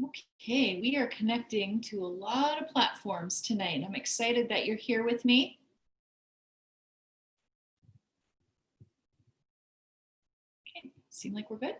Okay, we are connecting to a lot of platforms tonight. I'm excited that you're here with me. Okay, seem like we're good.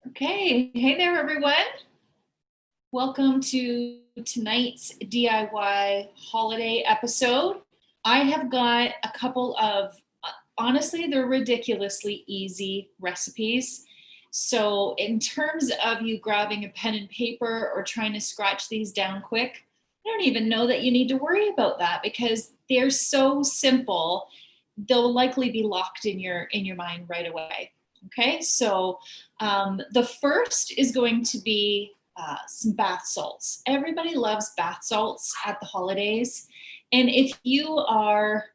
Okay, hey there everyone. Welcome to tonight's DIY holiday episode. I have got a couple of, honestly, they're ridiculously easy recipes. So in terms of you grabbing a pen and paper or trying to scratch these down quick, I don't even know that you need to worry about that because they're so simple. They'll likely be locked in your mind right away. Okay, so the first is going to be some bath salts. Everybody loves bath salts at the holidays. And if you are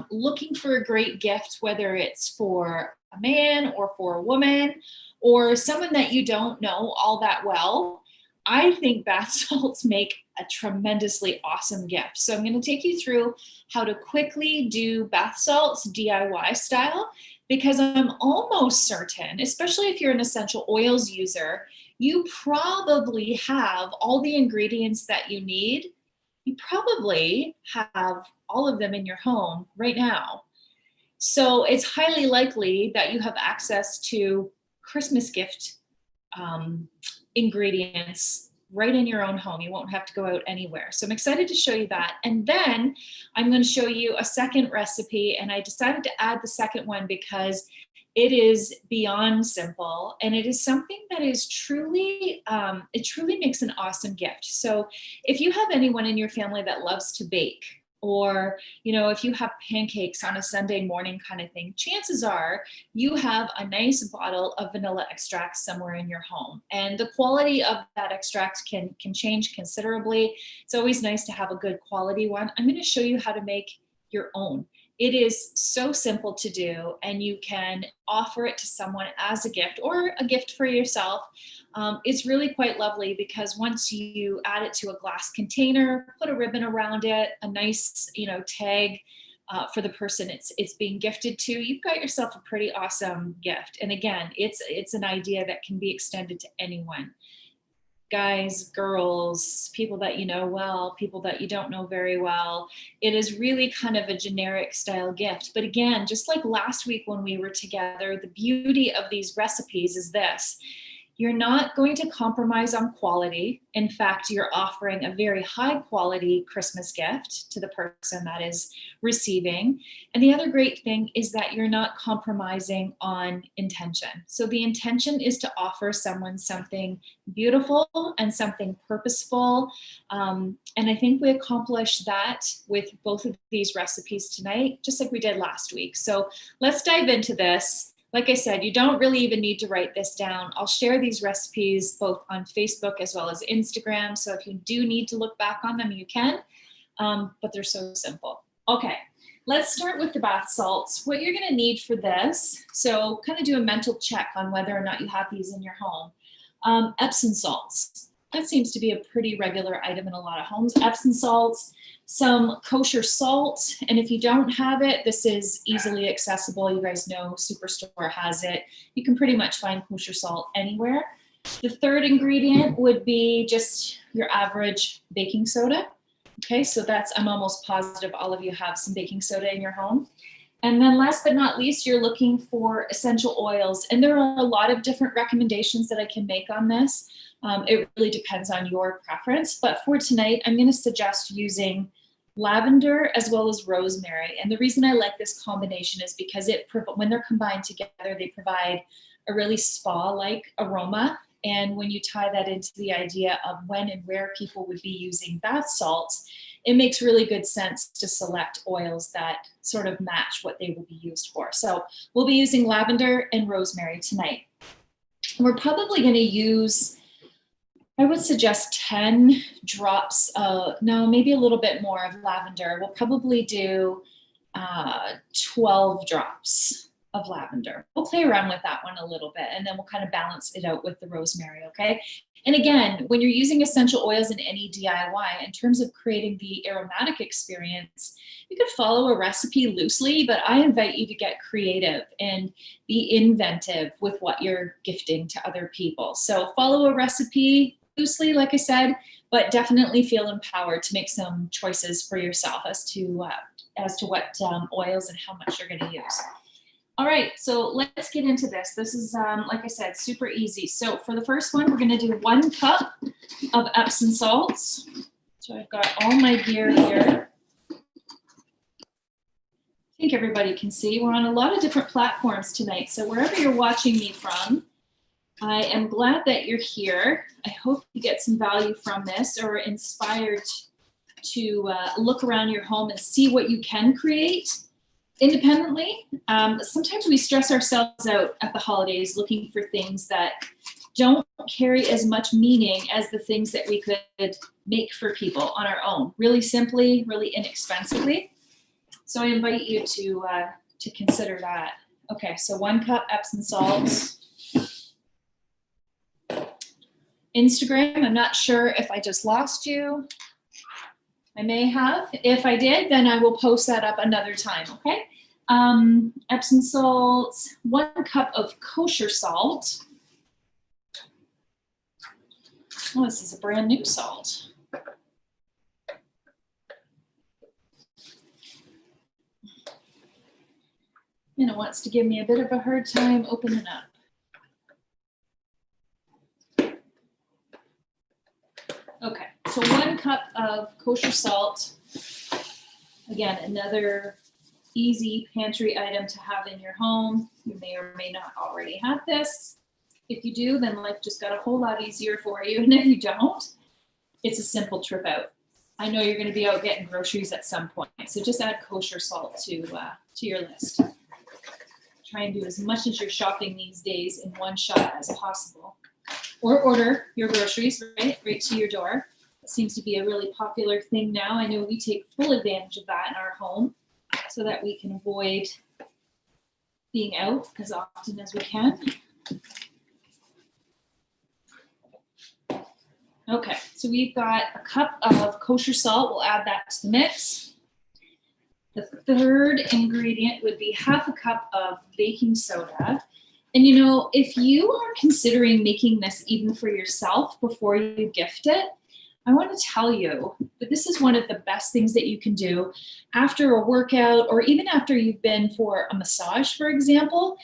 looking for a great gift, whether it's for a man or for a woman or someone that you don't know all that well, I think bath salts make a tremendously awesome gift. So I'm going to take you through how to quickly do bath salts DIY style, because I'm almost certain, especially if you're an essential oils user, you probably have all the ingredients that you need. You probably have all of them in your home right now. So it's highly likely that you have access to Christmas gift um, ingredients right in your own home. You won't have to go out anywhere. So I'm excited to show you that. And then I'm going to show you a second recipe. And I decided to add the second one because it is beyond simple and it is something that is truly, it truly makes an awesome gift. So if you have anyone in your family that loves to bake, or if you have pancakes on a Sunday morning kind of thing, chances are you have a nice bottle of vanilla extract somewhere in your home, and the quality of that extract can change considerably. It's always nice to have a good quality one. I'm going to show you how to make your own. It is so simple to do, and you can offer it to someone as a gift or a gift for yourself. It's really quite lovely because once you add it to a glass container, put a ribbon around it, a nice, tag for the person it's being gifted to, you've got yourself a pretty awesome gift. And again, it's an idea that can be extended to anyone. Guys, girls, people that you know well, people that you don't know very well. It is really kind of a generic style gift. But again, just like last week when we were together, the beauty of these recipes is this: you're not going to compromise on quality. In fact, you're offering a very high quality Christmas gift to the person that is receiving. And the other great thing is that you're not compromising on intention. So the intention is to offer someone something beautiful and something purposeful. And I think we accomplished that with both of these recipes tonight, just like we did last week. So let's dive into this. Like I said, you don't really even need to write this down. I'll share these recipes both on Facebook as well as Instagram. So if you do need to look back on them, you can, but they're so simple. Okay, let's start with the bath salts. What you're gonna need for this, so kind of do a mental check on whether or not you have these in your home. Epsom salts. That seems to be a pretty regular item in a lot of homes. Epsom salts, some kosher salt, and if you don't have it, this is easily accessible. You guys know Superstore has it. You can pretty much find kosher salt anywhere. The third ingredient would be just your average baking soda. Okay, so I'm almost positive all of you have some baking soda in your home. And then last but not least, you're looking for essential oils. And there are a lot of different recommendations that I can make on this. It really depends on your preference. But for tonight, I'm going to suggest using lavender as well as rosemary. And the reason I like this combination is because when they're combined together, they provide a really spa-like aroma. And when you tie that into the idea of when and where people would be using bath salts, it makes really good sense to select oils that sort of match what they will be used for. So we'll be using lavender and rosemary tonight. We're probably going to use, I would suggest 10 drops, no, maybe a little bit more of lavender. We'll probably do 12 drops of lavender. We'll play around with that one a little bit, and then we'll kind of balance it out with the rosemary, okay? And again, when you're using essential oils in any DIY, in terms of creating the aromatic experience, you could follow a recipe loosely, but I invite you to get creative and be inventive with what you're gifting to other people. So follow a recipe loosely, like I said, but definitely feel empowered to make some choices for yourself as to what oils and how much you're going to use. All right, so let's get into this. This is, like I said, super easy. So for the first one, we're going to do 1 cup of Epsom salts. So I've got all my gear here. I think everybody can see. We're on a lot of different platforms tonight. So wherever you're watching me from, I am glad that you're here. I hope you get some value from this or inspired to look around your home and see what you can create independently. Sometimes we stress ourselves out at the holidays looking for things that don't carry as much meaning as the things that we could make for people on our own, really simply, really inexpensively. So I invite you to consider that. Okay, so 1 cup Epsom salts. Instagram, I'm not sure if I just lost you. I may have. If I did, then I will post that up another time, okay? Epsom salts, 1 cup of kosher salt. Oh, this is a brand new salt. And it wants to give me a bit of a hard time opening up. Okay, so 1 cup of kosher salt. Again, another easy pantry item to have in your home. You may or may not already have this. If you do, then life just got a whole lot easier for you. And if you don't, it's a simple trip out. I know you're going to be out getting groceries at some point, so just add kosher salt to your list. Try and do as much as you're shopping these days in one shot as possible. Or order your groceries right to your door. It seems to be a really popular thing now. I know we take full advantage of that in our home so that we can avoid being out as often as we can. Okay, so we've got a cup of kosher salt. We'll add that to the mix. The third ingredient would be ½ a cup of baking soda. And you know, if you are considering making this even for yourself before you gift it, I want to tell you that this is one of the best things that you can do after a workout or even after you've been for a massage, for example.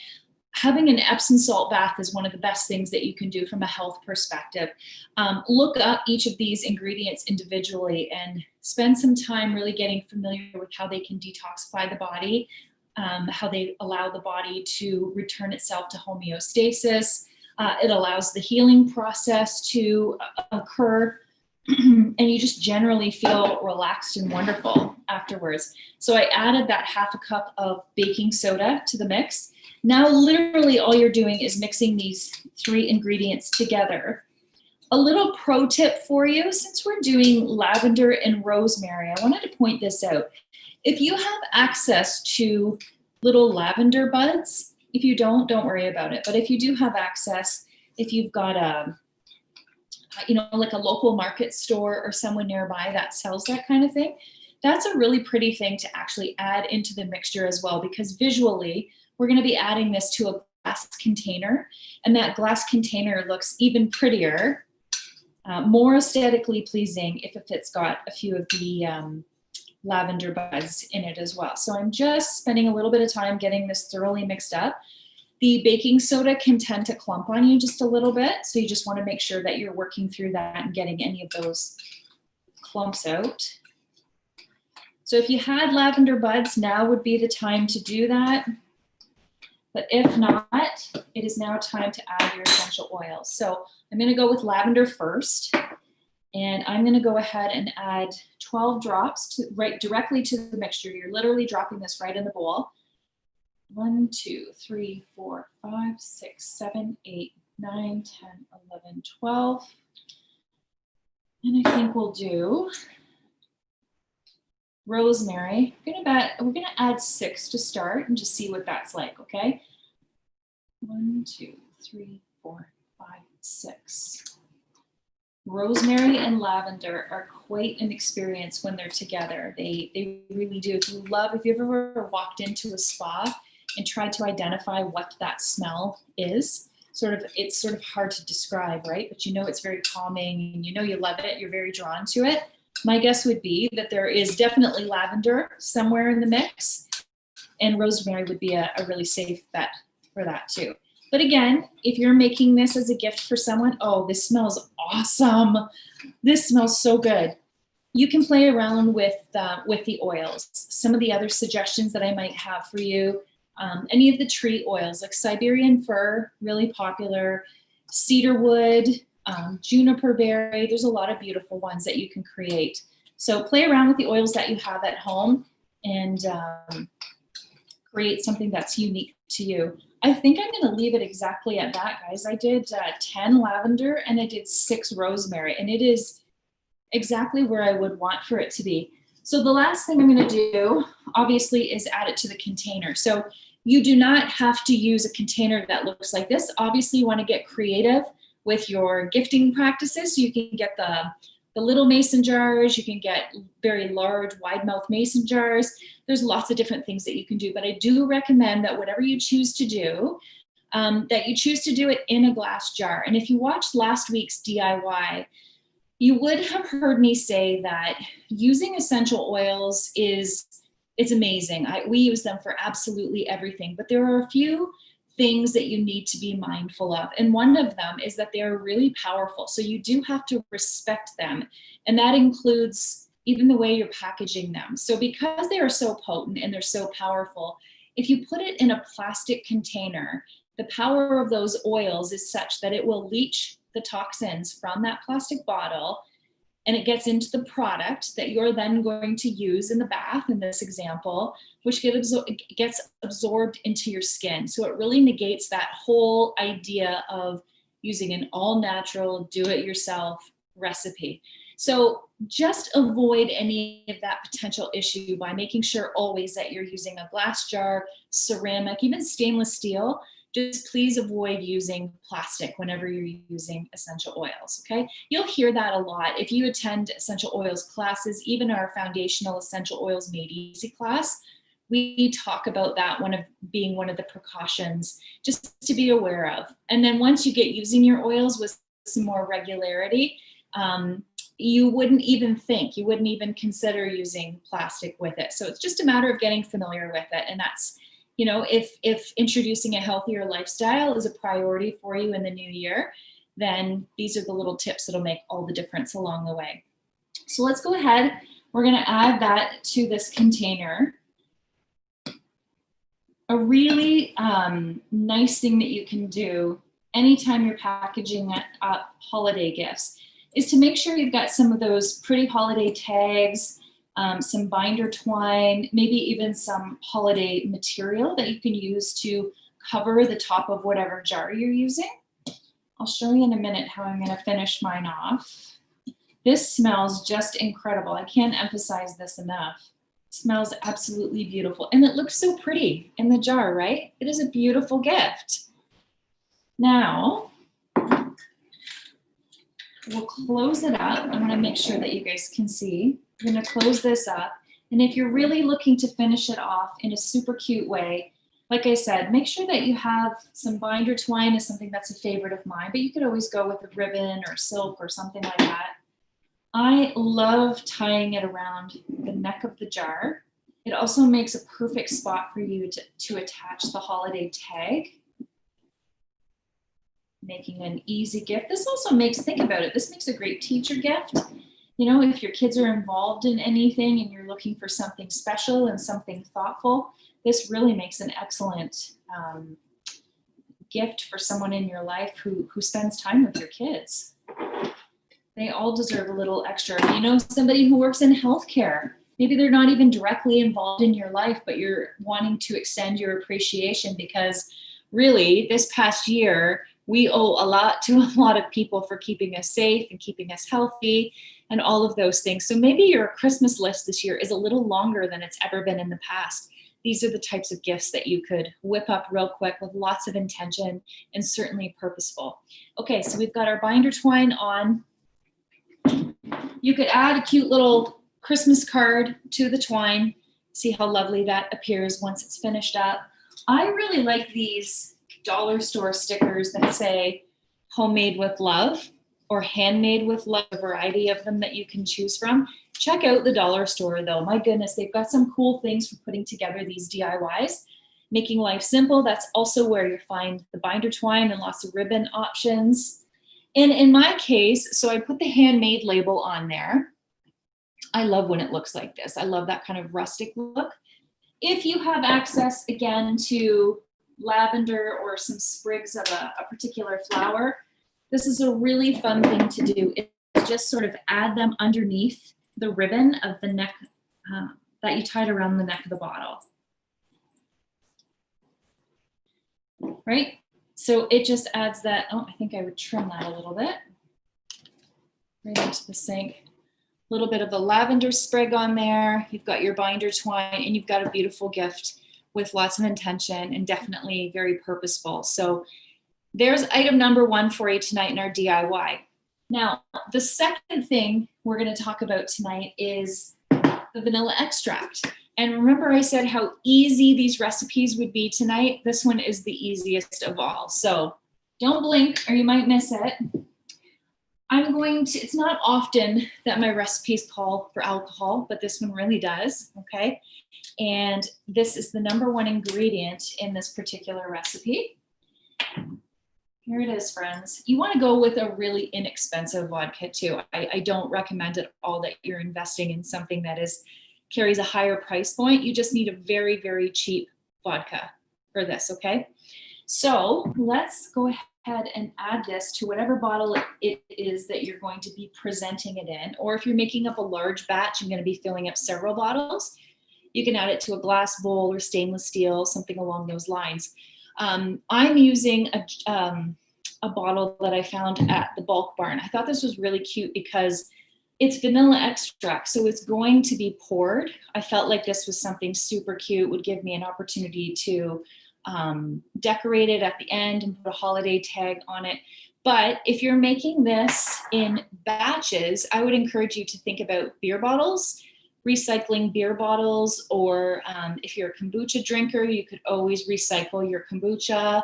Having an Epsom salt bath is one of the best things that you can do from a health perspective. Look up each of these ingredients individually and spend some time really getting familiar with how they can detoxify the body, how they allow the body to return itself to homeostasis. It allows the healing process to occur. And you just generally feel relaxed and wonderful afterwards. So I added that ½ a cup of baking soda to the mix. Now, literally all you're doing is mixing these 3 ingredients together. A little pro tip for you, since we're doing lavender and rosemary, I wanted to point this out. If you have access to little lavender buds, if you don't worry about it. But if you do have access, if you've got like a local market store or someone nearby that sells that kind of thing, that's a really pretty thing to actually add into the mixture as well, because visually we're going to be adding this to a glass container, and that glass container looks even prettier, more aesthetically pleasing if it's got a few of the lavender buds in it as well. So I'm just spending a little bit of time getting this thoroughly mixed up. The baking soda can tend to clump on you just a little bit, so you just want to make sure that you're working through that and getting any of those clumps out. So if you had lavender buds, now would be the time to do that. But if not, it is now time to add your essential oils. So I'm going to go with lavender first, and I'm going to go ahead and add 12 drops right directly to the mixture. You're literally dropping this right in the bowl. 1, 2, 3, 4, 5, 6, 7, 8, 9, 10, 11, 12. And I think we'll do rosemary. We're gonna add 6 to start and just see what that's like, okay? 1, 2, 3, 4, 5, 6. Rosemary and lavender are quite an experience when they're together. They really do. If you've ever walked into a spa and tried to identify what that smell is, it's sort of hard to describe, right? But you know it's very calming and you know you love it, you're very drawn to it. My guess would be that there is definitely lavender somewhere in the mix, and rosemary would be a really safe bet for that too. But again, if you're making this as a gift for someone, oh, this smells awesome. This smells so good. You can play around with the oils. Some of the other suggestions that I might have for you, any of the tree oils, like Siberian fir, really popular, cedarwood, juniper berry. There's a lot of beautiful ones that you can create. So play around with the oils that you have at home and create something that's unique to you. I think I'm going to leave it exactly at that, guys. I did 10 lavender and I did 6 rosemary, and it is exactly where I would want for it to be. So the last thing I'm going to do, obviously, is add it to the container. So you do not have to use a container that looks like this. Obviously, you want to get creative with your gifting practices. So you can get the little mason jars, you can get very large wide mouth mason jars. There's lots of different things that you can do, but I do recommend that whatever you choose to do, that you choose to do it in a glass jar. And if you watched last week's DIY, you would have heard me say that using essential oils it's amazing. We use them for absolutely everything, but there are a few things that you need to be mindful of. And one of them is that they are really powerful. So you do have to respect them. And that includes even the way you're packaging them. So because they are so potent and they're so powerful, if you put it in a plastic container, the power of those oils is such that it will leach the toxins from that plastic bottle, and it gets into the product that you're then going to use in the bath in this example, which gets absorbed into your skin. So it really negates that whole idea of using an all-natural, do-it-yourself recipe. So just avoid any of that potential issue by making sure always that you're using a glass jar, ceramic, even stainless steel. Just please avoid using plastic whenever you're using essential oils, okay? You'll hear that a lot. If you attend essential oils classes, even our foundational essential oils made easy class, we talk about that being one of the precautions just to be aware of. And then once you get using your oils with some more regularity, you wouldn't even consider using plastic with it. So it's just a matter of getting familiar with it. And that's, if introducing a healthier lifestyle is a priority for you in the new year, then these are the little tips that'll make all the difference along the way. So let's go ahead. We're going to add that to this container. A really nice thing that you can do anytime you're packaging up holiday gifts is to make sure you've got some of those pretty holiday tags, some binder twine, maybe even some holiday material that you can use to cover the top of whatever jar you're using. I'll show you in a minute how I'm going to finish mine off. This smells just incredible. I can't emphasize this enough. It smells absolutely beautiful. And it looks so pretty in the jar, right? It is a beautiful gift. Now, we'll close it up. I want to make sure that you guys can see. I'm going to close this up. And if you're really looking to finish it off in a super cute way, like I said, make sure that you have some binder twine is something that's a favorite of mine, but you could always go with a ribbon or silk or something like that. I love tying it around the neck of the jar. It also makes a perfect spot for you to attach the holiday tag, making an easy gift. This also think about it, this makes a great teacher gift. If your kids are involved in anything and you're looking for something special and something thoughtful, this really makes an excellent gift for someone in your life who spends time with your kids. They all deserve a little extra. Somebody who works in healthcare, maybe they're not even directly involved in your life, but you're wanting to extend your appreciation because really this past year, we owe a lot to a lot of people for keeping us safe and keeping us healthy. and all of those things. So maybe your Christmas list this year is a little longer than it's ever been in the past. These are the types of gifts that you could whip up real quick with lots of intention and certainly purposeful. Okay, so we've got our binder twine on. You could add a cute little Christmas card to the twine. See how lovely that appears once it's finished up. I really like these dollar store stickers that say homemade with love or handmade with love, a variety of them that you can choose from. Check out the dollar store though. My goodness, they've got some cool things for putting together these DIYs, making life simple. That's also where you'll find the binder twine and lots of ribbon options. And in my case, so I put the handmade label on there. I love when it looks like this. I love that kind of rustic look. If you have access again to lavender or some sprigs of a particular flower, this is a really fun thing to do. It's just sort of add them underneath the ribbon of the neck that you tied around the neck of the bottle. Right? So it just adds that, oh, I think I would trim that a little bit. Right into the sink. A little bit of a lavender sprig on there. You've got your binder twine and you've got a beautiful gift with lots of intention and definitely very purposeful. So there's item number 1 for you tonight in our DIY. Now, the second thing we're going to talk about tonight is the vanilla extract. And remember I said how easy these recipes would be tonight? This one is the easiest of all. So don't blink or you might miss it. It's not often that my recipes call for alcohol, but this one really does, okay? And this is the number 1 ingredient in this particular recipe. Here it is, friends. You want to go with a really inexpensive vodka too. I don't recommend at all that you're investing in something that carries a higher price point. You just need a very, very cheap vodka for this, okay? So let's go ahead and add this to whatever bottle it is that you're going to be presenting it in. Or if you're making up a large batch, I'm going to be filling up several bottles, you can add it to a glass bowl or stainless steel, something along those lines. I'm using a bottle that I found at the bulk barn. I thought this was really cute because it's vanilla extract, so it's going to be poured. I felt like this was something super cute, would give me an opportunity to decorate it at the end and put a holiday tag on it. But if you're making this in batches, I would encourage you to think about beer bottles, recycling beer bottles, or if you're a kombucha drinker, you could always recycle your kombucha.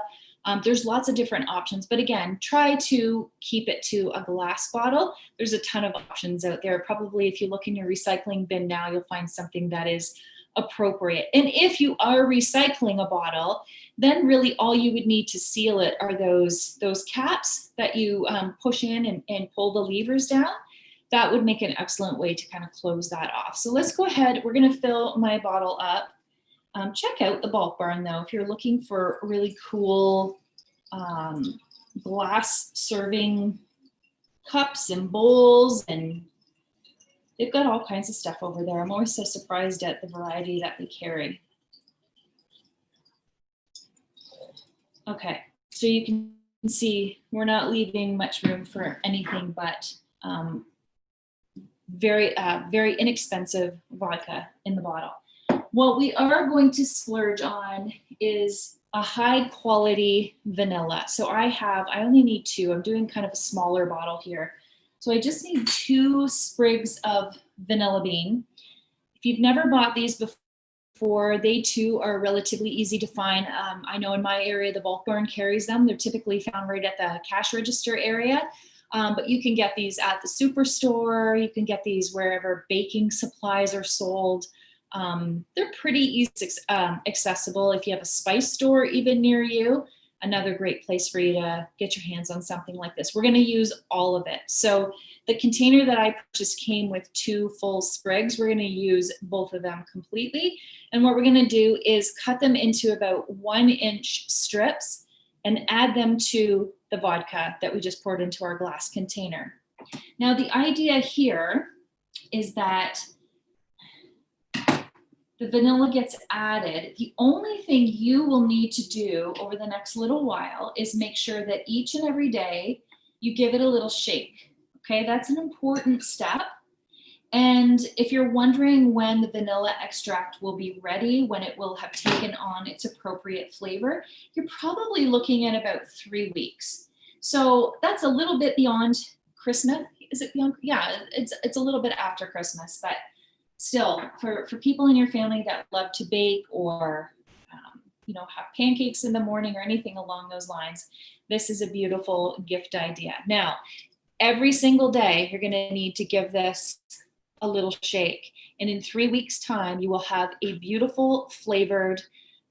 There's lots of different options, but again, try to keep it to a glass bottle. There's a ton of options out there. Probably if you look in your recycling bin now, you'll find something that is appropriate. And if you are recycling a bottle, then really all you would need to seal it are those caps that you push in and pull the levers down. That would make an excellent way to kind of close that off. So let's go ahead. We're going to fill my bottle up. Check out the bulk barn though if you're looking for really cool glass serving cups and bowls, and they've got all kinds of stuff over there. I'm always so surprised at the variety that they carry. Okay, so you can see we're not leaving much room for anything but very inexpensive vodka in the bottle. What we are going to splurge on is a high quality vanilla. So I only need 2. I'm doing kind of a smaller bottle here. So I just need 2 sprigs of vanilla bean. If you've never bought these before, they too are relatively easy to find. I know in my area, the bulk barn carries them. They're typically found right at the cash register area. But you can get these at the superstore. You can get these wherever baking supplies are sold. They're pretty easy, accessible. If you have a spice store even near you, another great place for you to get your hands on something like this. We're going to use all of it. So the container that I purchased came with 2 full sprigs. We're going to use both of them completely. And what we're going to do is cut them into about 1-inch strips and add them to the vodka that we just poured into our glass container. Now the idea here is that the vanilla gets added. The only thing you will need to do over the next little while is make sure that each and every day you give it a little shake, Okay, that's an important step. And if you're wondering when the vanilla extract will be ready, when it will have taken on its appropriate flavor, you're probably looking at about 3 weeks. So that's a little bit beyond Christmas. Is it beyond? Yeah, it's a little bit after Christmas, but still, for people in your family that love to bake or have pancakes in the morning or anything along those lines, this is a beautiful gift idea. Now, every single day, you're going to need to give this a little shake. And in 3 weeks' time, you will have a beautiful flavored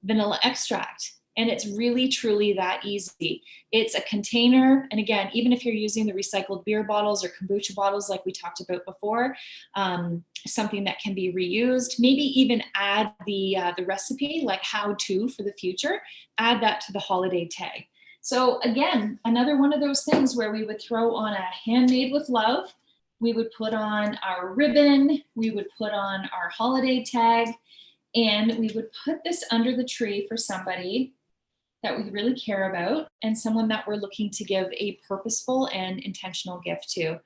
vanilla extract. And it's really, truly that easy. It's a container. And again, even if you're using the recycled beer bottles or kombucha bottles like we talked about before, something that can be reused, maybe even add the recipe, like how to for the future, add that to the holiday tag. So again, another one of those things where we would throw on a handmade with love. We would put on our ribbon, we would put on our holiday tag, and we would put this under the tree for somebody that we really care about and someone that we're looking to give a purposeful and intentional gift to.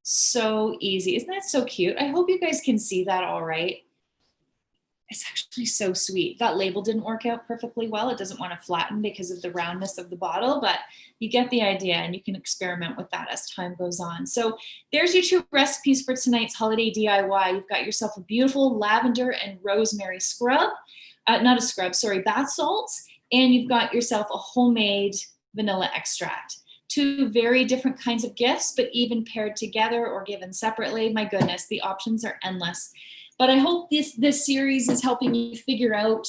So easy. Isn't that so cute? I hope you guys can see that all right. It's actually so sweet. That label didn't work out perfectly well. It doesn't want to flatten because of the roundness of the bottle, but you get the idea and you can experiment with that as time goes on. So there's your 2 recipes for tonight's holiday DIY. You've got yourself a beautiful lavender and rosemary scrub, bath salts, and you've got yourself a homemade vanilla extract. 2 very different kinds of gifts, but even paired together or given separately, my goodness, the options are endless. But I hope this series is helping you figure out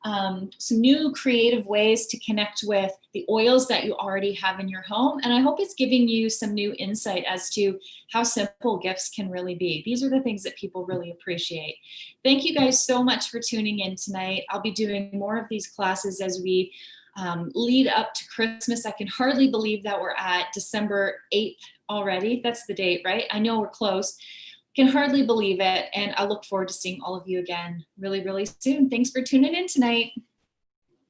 some new creative ways to connect with the oils that you already have in your home. And I hope it's giving you some new insight as to how simple gifts can really be. These are the things that people really appreciate. Thank you guys so much for tuning in tonight. I'll be doing more of these classes as we lead up to Christmas. I can hardly believe that we're at December 8th already. That's the date, right? I know we're close. Can hardly believe it. And I look forward to seeing all of you again really, really soon. Thanks for tuning in tonight.